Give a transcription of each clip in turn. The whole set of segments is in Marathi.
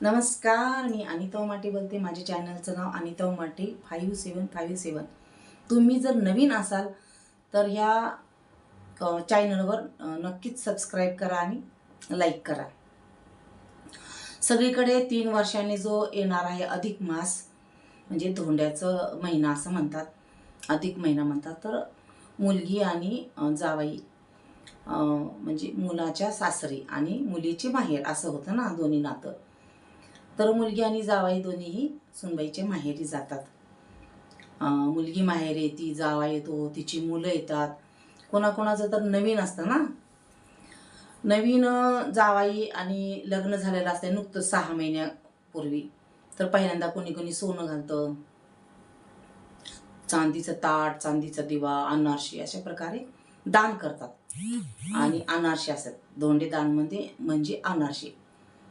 नमस्कार, मी अनिता उमाटे बोलते. माझ्या चॅनलचं नाव अनिता उमाटे 5757. तुम्ही जर नवीन असाल तर ह्या चॅनलवर नक्कीच सबस्क्राईब करा आणि लाईक करा. सगळीकडे 3 वर्षांनी जो येणार आहे अधिक मास, म्हणजे धोंड्याचं महिना असं म्हणतात, अधिक महिना म्हणतात. तर मुलगी आणि जावई म्हणजे मुलाच्या सासरी आणि मुलीचे माहेर असं होतं ना, दोन्ही नातं. तर मुलगी आणि जावई दोन्हीही सुनबाईच्या माहेरी जातात. मुलगी माहेर येते, जावा येतो, तिची मुलं येतात. कोणाकोणाचं तर नवीन असतं ना, नवीन जावाई आणि लग्न झालेलं असतं नुकतं 6 महिन्यापूर्वी. तर पहिल्यांदा कोणी कोणी सोनं घालतं, चांदीचं ताट, चांदीचा दिवा, अनारशी अशा प्रकारे दान करतात. आणि अनारशी असतात, धोंडे दान म्हणजे अनारशी.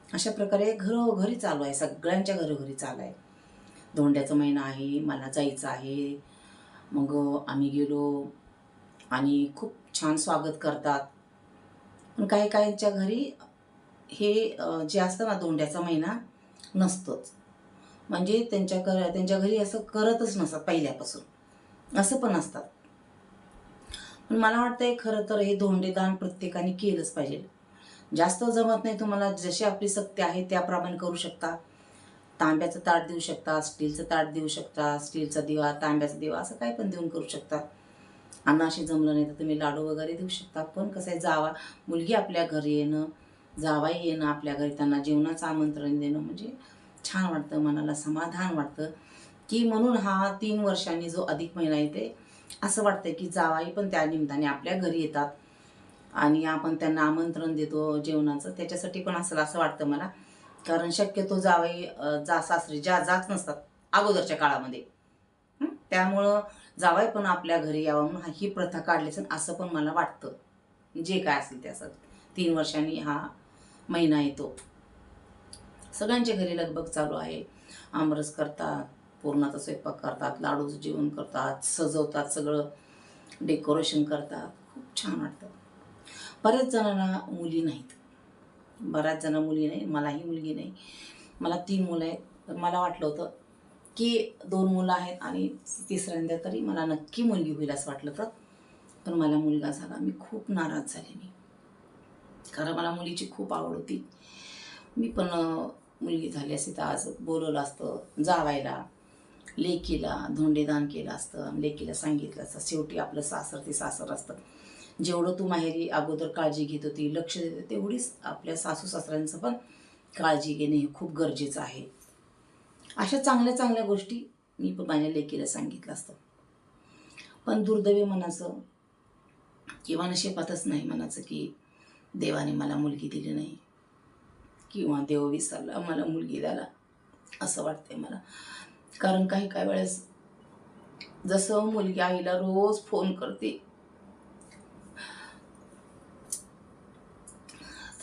अशा प्रकारे घरोघरी चालू आहे, सगळ्यांच्या घरोघरी चालू आहे. धोंड्याचा महिना आहे, मला जायचं आहे. मग आम्ही गेलो आणि खूप छान स्वागत करतात. पण काही काहींच्या घरी हे जे असतं ना, धोंड्याचा महिना नसतोच. म्हणजे त्यांच्या घरी असं करतच नसतात पहिल्यापासून, असं पण असतात. पण मला वाटतंय खरं तर हे धोंडेदान प्रत्येकाने केलंच पाहिजे. जास्त जमत नाही तुम्हाला, जशी आपली शक्ती आहे त्याप्रमाणे करू शकता. तांब्याचं ताट देऊ शकता, स्टीलचं ताट देऊ शकता, स्टीलचा दिवा, तांब्याचा दिवा असं काही पण देऊन करू शकता. अनाशी जमलं नाही तर तुम्ही लाडू वगैरे देऊ शकता. पण कसं आहे, मुलगी आपल्या घरी येणं, जावाई येणं आपल्या घरी, त्यांना जेवणाचं आमंत्रण देणं म्हणजे छान वाटतं, मनाला समाधान वाटतं. की म्हणून हा 3 वर्षांनी जो अधिक महिना येते, असं वाटतं की जावाई पण त्या निमित्ताने आपल्या घरी येतात आणि आपण त्यांना आमंत्रण देतो जेवणाचं. त्याच्यासाठी पण असं वाटतं मला. कारण शक्यतो जावई सासरी जात नसतात अगोदरच्या काळामध्ये. त्यामुळं जावई पण आपल्या घरी यावं म्हणून ही प्रथा काढलीच असं पण मला वाटतं. जे काय असेल ते असं 3 वर्षांनी हा महिना येतो. सगळ्यांच्या घरी लगबग चालू आहे. आमरस करतात, पुरणाचा स्वयंपाक करतात, लाडूचं जेवण करतात, सजवतात, सगळं डेकोरेशन करतात. खूप छान वाटतं. बऱ्याच जणांना मुली नाहीत, बऱ्याच जण मुली नाही. मलाही मुलगी नाही, मला 3 मुलं आहेत. तर मला वाटलं होतं की 2 मुलं आहेत आणि तिसऱ्यांदा तरी मला नक्की मुलगी होईल असं वाटलं होतं. पण मला मुलगा झाला. मी खूप नाराज झाले. कारण मला मुलीची खूप आवड होती. मी पण मुलगी झाली असती तर आज बोलवलं असतं जावायला, लेकीला धोंडेदान केलं असतं, लेकीला सांगितलं असतं. शेवटी आपलं सासर ते सासर असतं. जेवढं तू माहेरी अगोदर काळजी घेत होती, लक्ष देत होती, तेवढीच आपल्या सासू सासऱ्यांचं पण काळजी घेणे हे खूप गरजेचं आहे. अशा चांगल्या चांगल्या गोष्टी मी पण माझ्या लेकीला सांगितलं असतं. पण दुर्दैवी मनाचं किंवा नशिबातच नाही मनाचं की देवाने मला मुलगी दिली नाही किंवा देव विसरला मला मुलगी द्यायला, असं वाटतंय मला. कारण काही काही वेळेस जसं मुलगी आईला रोज फोन करते,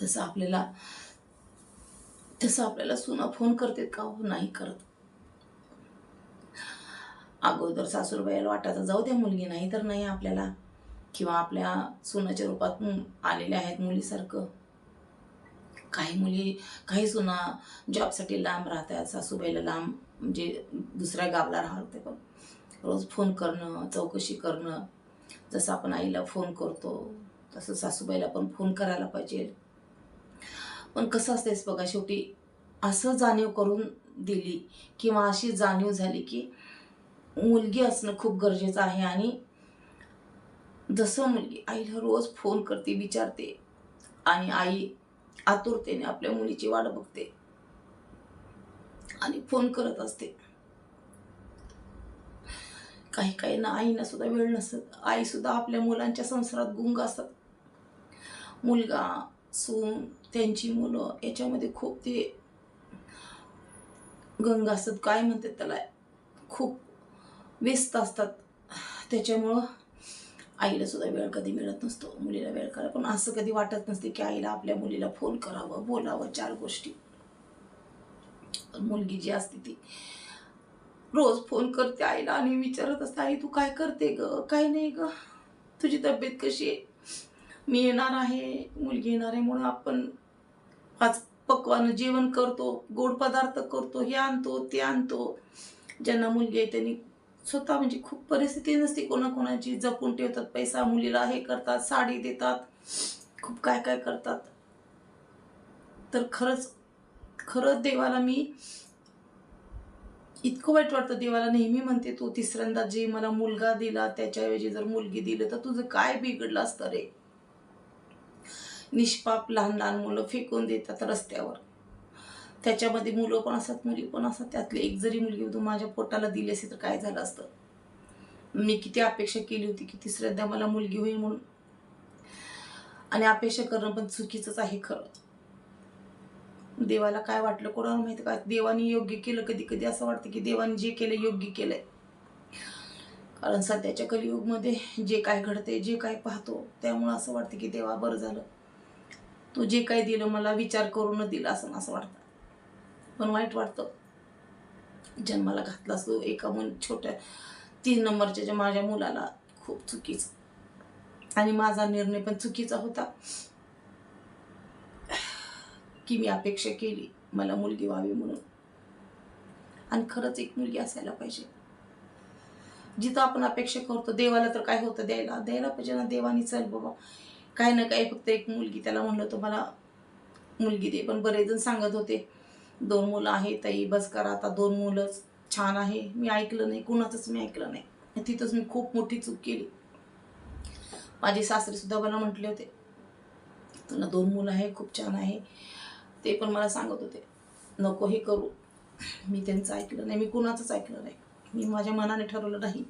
तसं आपल्याला सुना फोन करते का हो? नाही करत. अगोदर सासूरबाईला वाटायचं जाऊ द्या मुलगी नाही तर नाही आपल्याला, किंवा आपल्या सुनाच्या रूपात आलेल्या आहेत मुलीसारखं. काही सुना जॉबसाठी लांब राहतात, सासूबाईला लांब म्हणजे दुसऱ्या गावाला राहते, पण रोज फोन करणं, चौकशी करणं, जसं आपण आईला फोन करतो तसं सासूबाईला पण फोन करायला पाहिजे. पण कसं असतेच बघा, शेवटी असं जाणीव करून दिली किंवा अशी जाणीव झाली की मुलगी असणं खूप गरजेचं आहे. आणि जसं मुलगी आईला रोज फोन करते, विचारते आणि आई आतुरतेने आपल्या मुलीची वाट बघते आणि फोन करत असते. काही काही ना आईना सुद्धा वेळ नसत. आई सुद्धा आपल्या मुलांच्या संसारात गुंग असतात. मुलगा, सून, त्यांची मुलं याच्यामध्ये खूप ते गंग असतात, काय म्हणतात त्याला, खूप व्यस्त असतात. त्याच्यामुळं आईला सुद्धा वेळ कधी मिळत नसतो मुलीला वेळ करायला. पण असं कधी वाटत नसते की आईला आपल्या मुलीला फोन करावं, बोलावं 4 गोष्टी. पण मुलगी जी असते ती रोज फोन करते आईला आणि विचारत असते, आई तू काय करते ग, काय नाही ग, तुझी तब्येत कशी आहे, मी येणार आहे, मुलगी येणार आहे म्हणून आपण पक्वानं जेवण करतो, गोड पदार्थ करतो, हे आणतो ते आणतो. ज्यांना मुलगी आहे त्यांनी स्वतः म्हणजे खूप परिस्थिती नसते कोणाकोणाची, जपून ठेवतात पैसा, मुलीला हे करतात, साडी देतात, खूप काय काय करतात. तर खरंच खरंच देवाला मी इतकं वाईट वाटतं. देवाला नेहमी म्हणते, तू तिसऱ्यांदा जे मला मुलगा दिला त्याच्याऐवजी जर मुलगी दिलं तर तुझं काय बिघडलं असतं रे. निष्पाप लहान लहान मुलं फेकून देतात रस्त्यावर. त्याच्यामध्ये मुलं पण असतात, मुली पण असतात. त्यातली एक जरी मुलगी तू माझ्या पोटाला दिली असती तर काय झालं असतं. मी किती अपेक्षा केली होती की तिसऱ्यांदा मला मुलगी होईल म्हणून. आणि अपेक्षा करणं पण चुकीचंच आहे खरं. देवाला काय वाटलं कोणाला माहिती का. देवाने योग्य केलं. कधी कधी असं वाटतं की देवाने जे केलं योग्य केलंय. कारण सध्याच्या कलियुगमध्ये जे काय घडते, जे काय पाहतो, त्यामुळं असं वाटतं की देवा बरं झालं तू जे काय दिलं मला विचार करून दिलं असं वाटतं. पण वाईट वाटतं. जन्माला घातला असतो एका छोट्या 3 नंबरच्या माझ्या मुलाला. खूप चुकीचं. आणि माझा निर्णय पण चुकीचा होता की मी अपेक्षा केली मला मुलगी व्हावी म्हणून. आणि खरंच एक मुलगी असायला पाहिजे. जिथं आपण अपेक्षा करतो देवाला तर काय होतं, द्यायला पाहिजे ना. देवानी चल बाबा काय ना काय, फक्त एक मुलगी. त्याला म्हणलं होतं मला मुलगी दे. पण बरेच जण सांगत होते 2 मुलं आहेत ताई, बस करा आता, 2 मुलंच छान आहे. मी ऐकलं नाही, कुणाचंच मी ऐकलं नाही. तिथंच मी खूप मोठी चूक केली. माझे सासरे सुद्धा मला म्हटले होते तुला 2 मुलं आहे, खूप छान आहे. ते पण मला सांगत होते नको हे करू. मी त्यांचं ऐकलं नाही, मी कुणाचंच ऐकलं नाही. मी माझ्या मनाने ठरवलं नाही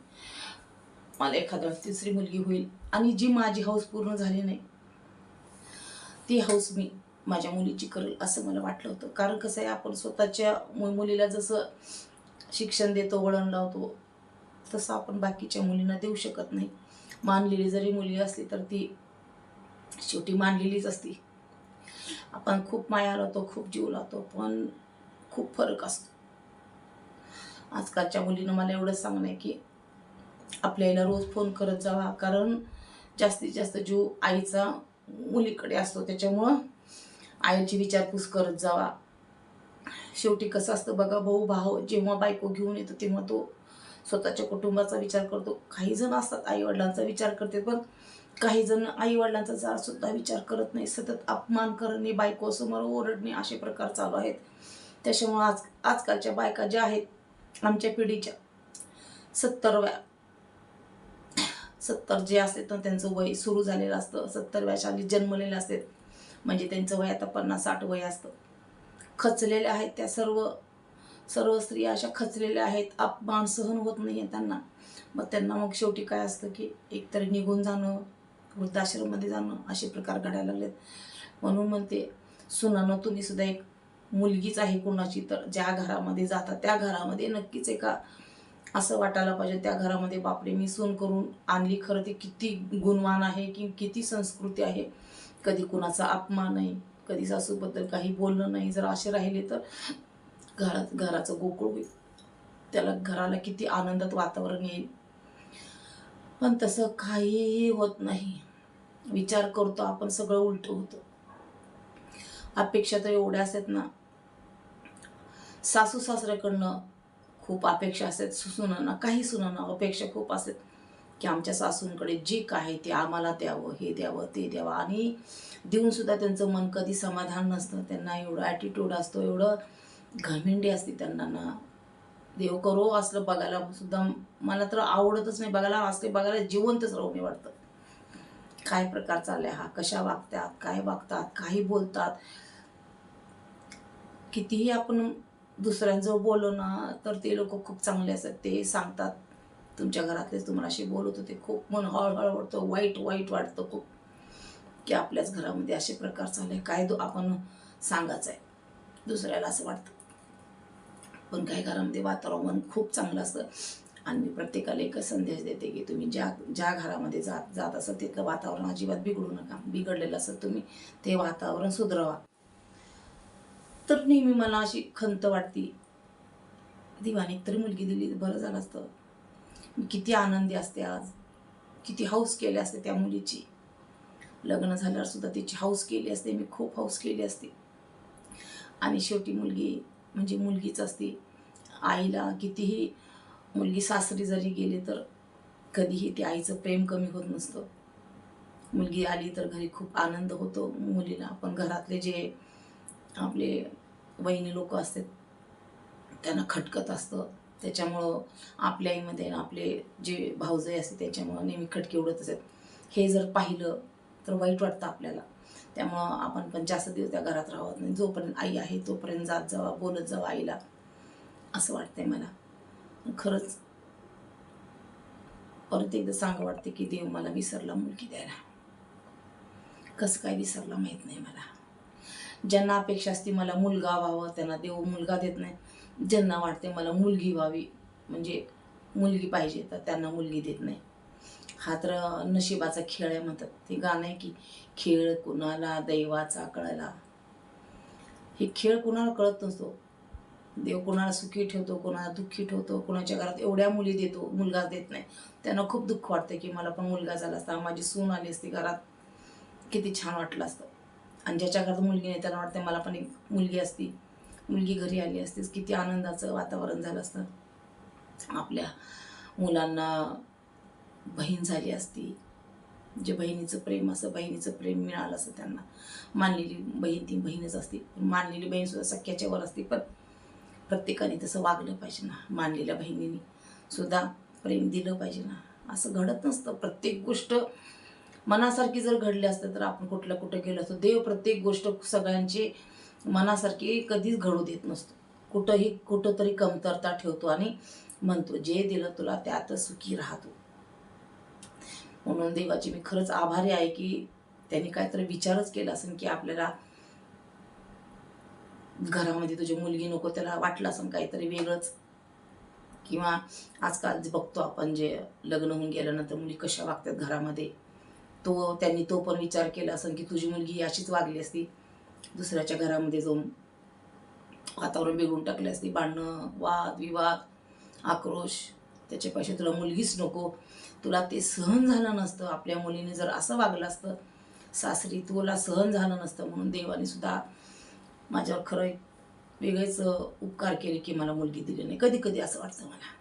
मला एखाद्या तिसरी मुलगी होईल. आणि जी माझी हौस पूर्ण झाली नाही ती हौस मी माझ्या मुलीची करेल असं मला वाटलं होतं. कारण कसं आहे, आपण स्वतःच्या मुलीला जसं शिक्षण देतो, वळण लावतो, तसं आपण बाकीच्या मुलींना देऊ शकत नाही. मानलेली जरी मुलगी असली तर ती शेवटी मानलेलीच असती. आपण खूप माया लावतो, खूप जीव लावतो, पण खूप फरक असतो. आजकालच्या मुलीनं मला एवढंच सांगणं आहे की आपल्या आईला रोज फोन करत जावा. कारण जास्तीत जास्त जीव आईचा मुलीकडे असतो, त्याच्यामुळं आईची विचारपूस करत जावा. शेवटी कसं असतं बघा, भाऊ जेव्हा बायको घेऊन येतो तेव्हा तो स्वतःच्या कुटुंबाचा विचार करतो. काही जण असतात आईवडिलांचा विचार करते, पण काही जण आईवडिलांचा जरा सुद्धा विचार करत नाही. सतत अपमान करणे, बायकोसमोर ओरडणे, असे प्रकार चालू आहेत. त्याच्यामुळं आजकालच्या बायका ज्या आहेत आमच्या पिढीच्या 70 जे असतात ना त्यांचं वय सुरू झालेलं असतं. 70व्या साली जन्मलेलं असतात, म्हणजे त्यांचं वय आता 50-60 वय असतं. खचलेल्या आहेत त्या सर्व स्त्रिया अशा खचलेल्या आहेत. अपमान सहन होत नाही आहे त्यांना. मग शेवटी काय असतं की एकतर निघून जाणं, वृद्धाश्रममध्ये जाणं, असे प्रकार घडायला लागलेत. म्हणून म्हणते सुनानं तुम्ही सुद्धा एक मुलगीच आहे कोणाची तर ज्या घरामध्ये जातात त्या घरामध्ये नक्कीच एका असं वाटायला पाहिजे त्या घरामध्ये बापरे मी सून करून आणली, खरं ते किती गुणवान आहे की किती संस्कृती आहे. कधी कुणाचा अपमान नाही, कधी सासूबद्दल काही बोलणं नाही. जर असे राहिले तर घराचं गोकुळ होईल. त्याला घराला किती आनंदात वातावरण येईल. पण तसं काहीही होत नाही. विचार करतो आपण सगळं उलट होतं. अपेक्षा तर एवढ्या असतात ना, सासू सासऱ्याकडनं खूप अपेक्षा असतात. सुनांना काही सुनांना अपेक्षा खूप असतात की आमच्या सासूंकडे जे काय ते आम्हाला द्यावं, हे द्यावं ते द्यावं. आणि देऊन सुद्धा त्यांचं मन कधी समाधान नसतं. त्यांना एवढं ॲटिट्यूड असतो, एवढं घमेंडी असते त्यांना ना. देव करो असलं बघायला सुद्धा मला तर आवडतच नाही. बघायला असले बघायला जिवंतच राहू नये वाटतं. काय प्रकार चाललाय हा, कशा वागतात, काय वागतात, काही बोलतात. कितीही आपण दुसऱ्यांजवळ बोललो ना तर ते लोक खूप चांगले असतात. ते सांगतात तुमच्या घरातलेच तुम्हाला असे बोलत होते. खूप मन हळहळ वाटतं, वाईट वाटतं खूप की आपल्याच घरामध्ये असे प्रकार चालले. काय आपण सांगायचं आहे दुसऱ्याला असं वाटतं. पण काही घरामध्ये वातावरण खूप चांगलं असतं. आणि मी प्रत्येकाला एकच संदेश देते की तुम्ही ज्या घरामध्ये जात असाल तिथलं वातावरण अजिबात बिघडू नका. बिघडलेलं असेल तुम्ही ते वातावरण सुधरवा. तर नेहमी मला अशी खंत वाटती देवाने तरी मुलगी दिली बरं झालं असतं. मी किती आनंदी असते आज, किती हौस केली असते त्या मुलीची. लग्न झाल्यावर सुद्धा तिची हौस केली असते मी, खूप हौस केली असते. आणि शेवटी मुलगी म्हणजे मुलगीच असते. आईला कितीही मुलगी सासरी जरी गेली तर कधीही त्या आईचं प्रेम कमी होत नसतं. मुलगी आली तर घरी खूप आनंद होतो मुलीला. पण घरातले जे आपले वहिनी लोक असतात त्यांना खटकत असतं. त्याच्यामुळं आपल्या आईमध्ये आपले जे भाऊजई असते त्याच्यामुळं नेहमी खटके उडत असतात. हे जर पाहिलं तर वाईट वाटतं आपल्याला. त्यामुळं आपण पण जास्त दिवस त्या घरात राहत नाही. जोपर्यंत आई आहे तोपर्यंत जात जावा, बोलत जावा आईला, असं वाटतंय मला. खरंच परत एकदा सांगा वाटते की देव मला विसरला मुलगी द्यायला. कसं काय विसरला माहीत नाही मला. ज्यांना अपेक्षा असते मला मुलगा व्हावं त्यांना देव मुलगा देत नाही. ज्यांना वाटते मला मुलगी व्हावी म्हणजे मुलगी पाहिजे तर त्यांना मुलगी देत नाही. हा तर नशिबाचा खेळ आहे म्हणतात. ते गाणं आहे की खेळ कुणाला दैवाचा कळला. हे खेळ कुणाला कळत नसतो. देव कोणाला सुखी ठेवतो, कोणाला दुःखी ठेवतो. कोणाच्या घरात एवढ्या मुली देतो, मुलगा देत नाही. त्यांना खूप दुःख वाटतं की मला पण मुलगा झाला असता, माझी सून आली असती घरात, किती छान वाटलं असतं. आणि ज्याच्या घरात मुलगी नाही त्यांना वाटतं मला पण एक मुलगी असती, मुलगी घरी आली असतीच, किती आनंदाचं वातावरण झालं असतं. आपल्या मुलांना बहीण झाली असती, जे बहिणीचं प्रेम असं बहिणीचं प्रेम मिळालं असतं त्यांना. मानलेली बहीण ती बहीणच असते. मानलेली बहीण सुद्धा सख्याच्या वर असते. पण प्रत्येकाने तसं वागलं पाहिजे ना. मानलेल्या बहिणीने सुद्धा प्रेम दिलं पाहिजे ना. असं घडत नसतं. प्रत्येक गोष्ट मनासारखी जर घडली असतं तर आपण कुठं गेलो असतो. देव प्रत्येक गोष्ट सगळ्यांची मनासारखी कधीच घडू देत नसतो. कुठंतरी कमतरता ठेवतो आणि म्हणतो जे दिलं तुला त्यात सुखी राहतो. म्हणून देवाची मी खरंच आभारी आहे की त्यांनी काहीतरी विचारच केला असेल की आपल्याला घरामध्ये तुझी मुलगी नको. त्याला वाटलं असेल काहीतरी वेगळंच. किंवा आजकाल जे बघतो आपण जे लग्न होऊन गेल्यानंतर मुली कशा वागतात घरामध्ये, त्यांनी तो पण विचार केला असेल की तुझी मुलगी अशीच वागली असती, दुसऱ्याच्या घरामध्ये जाऊन वातावरण बिघडून टाकले असते. भांडणं, वाद विवाद, आक्रोश. त्याच्यापेक्षा तुला मुलगीच नको. तुला ते सहन झालं नसतं. आपल्या मुलीने जर असं वागलं असतं सासरी, तुला सहन झालं नसतं. म्हणून देवाने सुद्धा माझ्यावर खरं एक वेगळेच उपकार केले की मला मुलगी दिली नाही. कधी कधी असं वाटतं मला.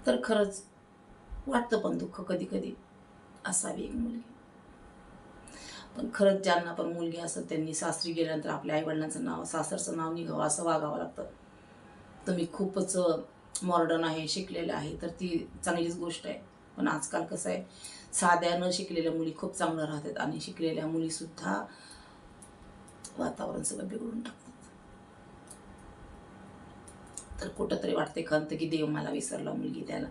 तर खरंच वाटतं पण दुःख कधी कधी, असावी एक मुलगी. पण खरंच ज्यांना पण मुलगी असेल त्यांनी सासरी गेल्यानंतर आपल्या आईवडिलांचं नाव, सासरचं नाव निघावं असं वागावं लागतं. तुम्ही खूपच मॉडर्न आहे, शिकलेलं आहे तर ती चांगलीच गोष्ट आहे. पण आजकाल कसं आहे, साध्या न शिकलेल्या मुली खूप चांगलं राहतात आणि शिकलेल्या मुलीसुद्धा वातावरण सगळं बिघडून टाकतात. तर कुठंतरी वाटते खंत की देव मला विसरला मुलगी द्यायला.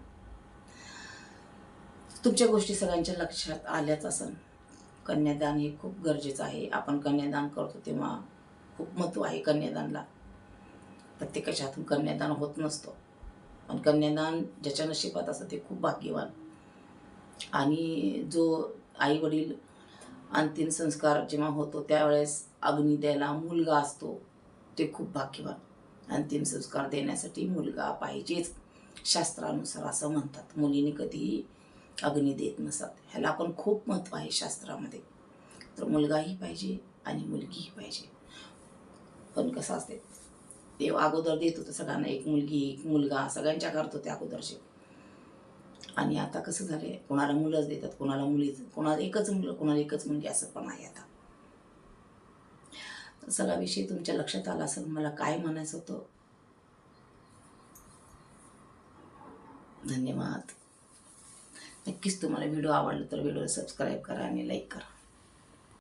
तुमच्या गोष्टी सगळ्यांच्या लक्षात आल्याच असन. कन्यादान हे खूप गरजेचं आहे. आपण कन्यादान करतो तेव्हा खूप महत्त्व आहे कन्यादानला. प्रत्येकाच्या हातून कन्यादान होत नसतं. पण कन्यादान ज्याच्या नशिबात असतं ते खूप भाग्यवान. आणि जो आई वडील अंतिम संस्कार जेव्हा होतो त्यावेळेस अग्नी द्यायला मुलगा असतो ते खूप भाग्यवान. अंतिम संस्कार देण्यासाठी मुलगा पाहिजेच शास्त्रानुसार असं म्हणतात. मुलीने कधीही अग्नी देत नसतात. ह्याला पण खूप महत्त्व आहे शास्त्रामध्ये. तर मुलगाही पाहिजे आणि मुलगीही पाहिजे. पण कसं असते, देव अगोदर देत होतं सगळ्यांना, एक मुलगी एक मुलगा सगळ्यांच्या घरात होते अगोदरचे. आणि आता कसं झालंय, कोणाला मुलंच देतात, कोणाला मुलीच, कोणाला एकच मुलं, कोणाला एकच मुलगी, असं पण आहे आता. सगळा विषय तुमच्या लक्षात आला असेल मला काय म्हणायचं होतं. धन्यवाद. नक्कीच तुम्हाला व्हिडिओ आवडला तर व्हिडिओला सबस्क्राईब करा आणि लाईक करा.